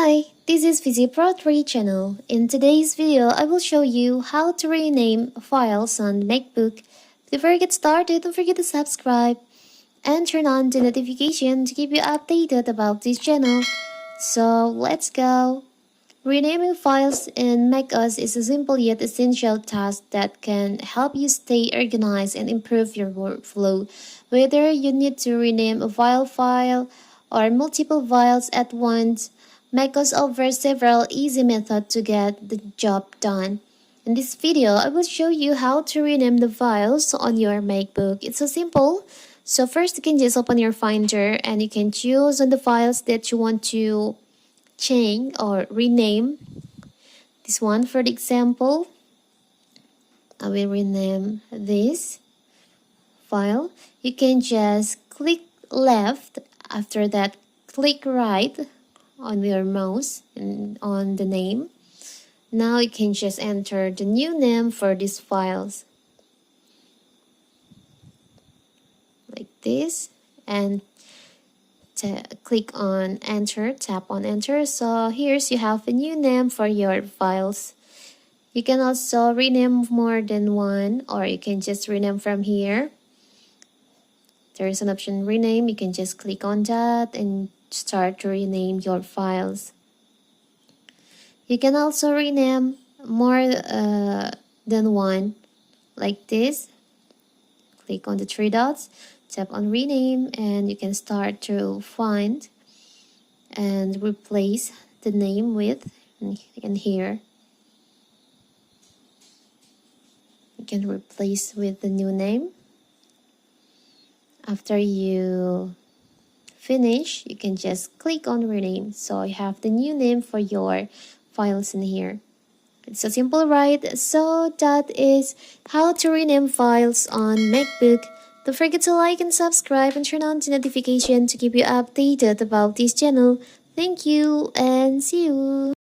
Hi, this is Pro3 channel. In today's video, I will show you how to rename files on Macbook. Before we get started, don't forget to subscribe and turn on the notification to keep you updated about this channel. So let's go. Renaming files in macOS is a simple yet essential task that can help you stay organized and improve your workflow. Whether you need to rename a file or multiple files at once, macOS offers several easy methods to get the job done. In this video, I will show you how to rename the files on your MacBook. It's so simple. So first, you can just open your Finder and you can choose on the files that you want to change or rename. This one, for the example, I will rename this file. You can just click left. After that, click right on your mouse and on the name. Now you can just enter the new name for these files like this and click on enter, tap on enter. So here's you have a new name for your files. You can also rename more than one, or you can just rename from here. There is an option rename. You can just click on that and start to rename your files. You can also rename more than one, like this. Click on the three dots, tap on rename, and you can start to find and replace the name with, and here you can replace with the new name. After you finish, you can just click on rename, so you have the new name for your files in here. It's so simple, right? So that is how to rename files on MacBook. Don't forget to like and subscribe and turn on the notification to keep you updated about this channel. Thank you and see you.